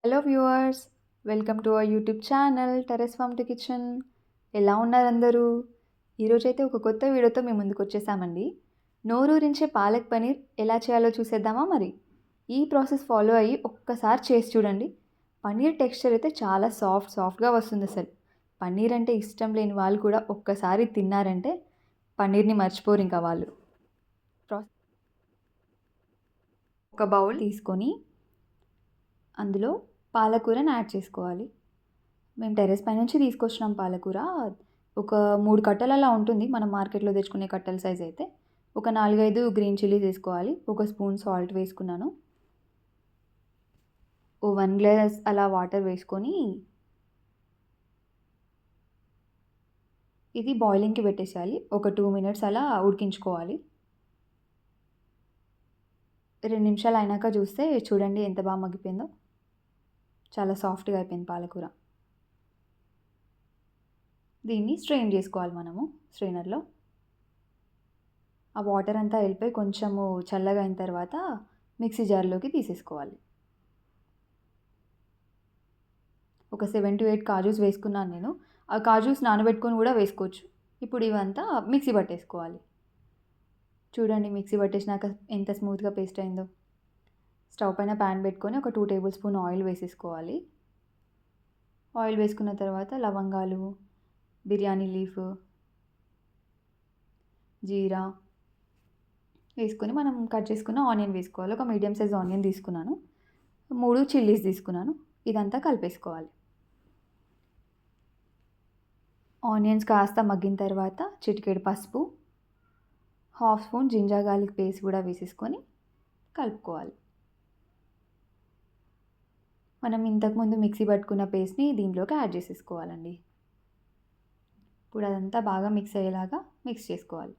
Hello viewers, welcome to our YouTube channel terrace farm to kitchen. ఎలా ఉన్నారు అందరూ? ఈరోజైతే ఒక కొత్త వీడియోతో మేము ముందుకు వచ్చేసామండి. నోరూరించే పాలక్ పనీర్ ఎలా చేయాలో చూసేద్దామా మరి? ఈ ప్రాసెస్ ఫాలో అయ్యి ఒక్కసారి చేసి చూడండి. పనీర్ టెక్స్చర్ అయితే చాలా సాఫ్ట్గా వస్తుంది అసలు. పన్నీర్ అంటే ఇష్టం లేని వాళ్ళు కూడా ఒక్కసారి తిన్నారంటే పన్నీర్ని మర్చిపోరు ఇంకా వాళ్ళు. ఒక బౌల్ తీసుకొని అందులో పాలకూరని యాడ్ చేసుకోవాలి. మేము టెర్రస్ పై నుంచి తీసుకొచ్చినాం పాలకూర. ఒక 3 కట్టలు అలా ఉంటుంది. మనం మార్కెట్‌లో తెచ్చుకునే కట్టల సైజ్ అయితే. ఒక 4, 5 గ్రీన్ చిల్లీస్ వేసుకోవాలి. ఒక స్పూన్ సాల్ట్ వేసుకున్నాను. ఓ 1 గ్లాస్ అలా వాటర్ వేసుకొని ఇది బాయిలింగ్‌కి పెట్టేసేయాలి. ఒక 2 మినిట్స్ అలా ఉడికించుకోవాలి. 2 నిమిషాలు అయినాక చూస్తే చూడండి ఎంత బాగా మగ్గిపోయిందో. చాలా సాఫ్ట్‌గా అయిపోయింది పాలకూర. దీన్ని స్ట్రెయిన్ చేసుకోవాలి మనము స్ట్రెయినర్‌లో. ఆ వాటర్ అంతా వెళ్ళిపోయి కొంచెము చల్లగా అయిన తర్వాత మిక్సీ జార్లోకి తీసేసుకోవాలి. ఒక 7-8 కాజూస్ వేసుకున్నాను నేను. ఆ కాజూస్ నానబెట్టుకొని కూడా వేసుకోవచ్చు. ఇప్పుడు ఇవంతా మిక్సీ పట్టేసుకోవాలి. చూడండి మిక్సీ పట్టేసినాక ఎంత స్మూత్‌గా పేస్ట్ అయిందో. స్టవ్ పైన ప్యాన్ పెట్టుకొని ఒక 2 టేబుల్ స్పూన్ ఆయిల్ వేసేసుకోవాలి. ఆయిల్ వేసుకున్న తర్వాత లవంగాలు, బిర్యానీ లీఫ్, జీరా వేసుకొని మనం కట్ చేసుకున్న ఆనియన్ వేసుకోవాలి. ఒక మీడియం సైజ్ ఆనియన్ తీసుకున్నాను. 3 చిల్లీస్ తీసుకున్నాను. ఇదంతా కలిపేసుకోవాలి. ఆనియన్స్ కాస్త మగ్గిన తర్వాత చిటికెడు పసుపు, half spoon ginger garlic paste కూడా వేసేసుకొని కలుపుకోవాలి. మనం ఇంతకుముందు మిక్సీ పట్టుకున్న పేస్ట్ని దీంట్లోకి యాడ్ చేసేసుకోవాలండి. ఇప్పుడు అదంతా బాగా మిక్స్ అయ్యేలాగా మిక్స్ చేసుకోవాలి.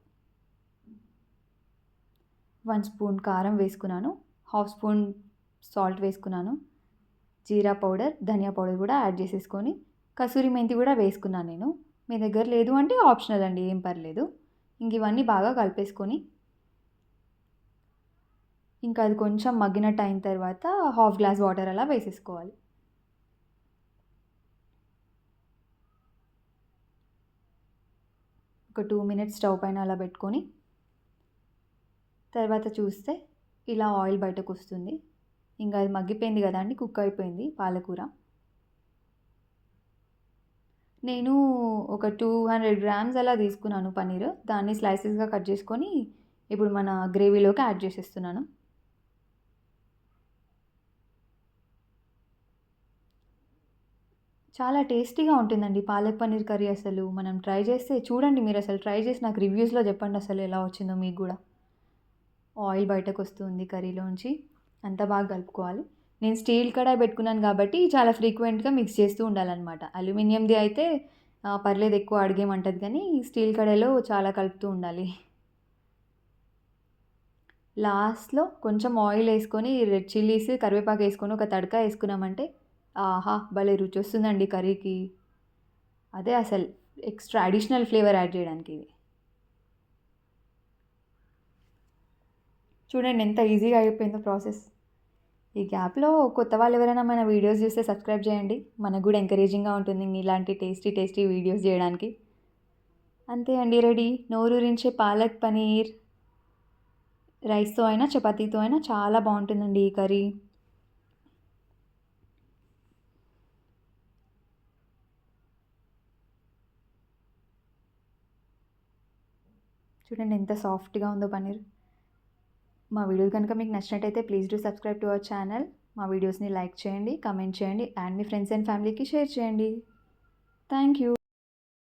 1 స్పూన్ కారం వేసుకున్నాను. హాఫ్ స్పూన్ సాల్ట్ వేసుకున్నాను. జీరా పౌడర్, ధనియా పౌడర్ కూడా యాడ్ చేసేసుకొని కసూరి మెంతి కూడా వేసుకున్నాను నేను. మీ దగ్గర లేదు అంటే ఆప్షనల్ అండి, ఏం పర్లేదు. ఇంక ఇవన్నీ బాగా కలిపేసుకొని ఇంకా అది కొంచెం మగ్గినట్టు అయిన తర్వాత హాఫ్ గ్లాస్ వాటర్ అలా వేసేసుకోవాలి. ఒక 2 మినిట్స్ స్టవ్ పైన అలా పెట్టుకొని తర్వాత చూస్తే ఇలా ఆయిల్ బయటకు వస్తుంది. ఇంకా అది మగ్గిపోయింది కదా అండి, కుక్ అయిపోయింది పాలకూర. నేను ఒక 200 గ్రామ్స్ అలా తీసుకున్నాను పన్నీర్. దాన్ని స్లైసెస్‌గా కట్ చేసుకొని ఇప్పుడు మన గ్రేవీలోకి యాడ్ చేసేస్తున్నాను. చాలా టేస్టీగా ఉంటుందండి పాలక్ పన్నీర్ కర్రీ అసలు. మనం ట్రై చేస్తే చూడండి, మీరసలు ట్రై చేసి నాకు రివ్యూస్‌లో చెప్పండి అసలు ఎలా వచ్చిందో మీకు గూడా. ఆయిల్ బయటకొస్తుంది కర్రీలోంచి. అంతా బాగా కలుపుకోవాలి. నేను స్టీల్ కడాయి పెట్టుకున్నాను కాబట్టి చాలా ఫ్రీక్వెంట్‌గా మిక్స్ చేస్తూ ఉండాలనమాట. అల్యూమినియంది అయితే పర్లేదు ఎక్కువ అడిగేమంటది కానీ స్టీల్ కడాయిలో చాలా కలుపుతూ ఉండాలి. లాస్ట్‌లో కొంచెం ఆయిల్ ఏసుకొని రెడ్ చిల్లీస్, కరివేపాకు ఏసుకొని ఒక తడక ఏసుకున్నామంటే ఆహా! భలే రుచొస్తుందండి కర్రీకి. అదే అసలు ఎక్స్ట్రా అడిషనల్ ఫ్లేవర్ యాడ్ చేయడానికి ఇది. చూడండి ఎంత ఈజీగా అయిపోయిందో ప్రాసెస్. ఈ గ్యాప్‌లో కొత్త వాళ్ళు ఎవరైనా మన వీడియోస్ చూస్తే సబ్స్క్రైబ్ చేయండి. మనకు కూడా ఎంకరేజింగ్‌గా ఉంటుంది ఇలాంటి టేస్టీ వీడియోస్ చేయడానికి. అంతే అండి, రెడీ. నోరూరించే పాలక్ పనీర్. రైస్‌తో అయినా, చపాతీతో అయినా చాలా బావుంటుందండి ఈ కర్రీ. చూడండి ఎంత సాఫ్ట్‌గా ఉందో పనీర్. మా వీడియో కనుక మీకు నచ్చినట్టయితే please do subscribe to our channel. మా వీడియోస్ని లైక్ చేయండి, కామెంట్ చేయండి అండ్ మీ ఫ్రెండ్స్ అండ్ ఫ్యామిలీకి షేర్ చేయండి. Thank you.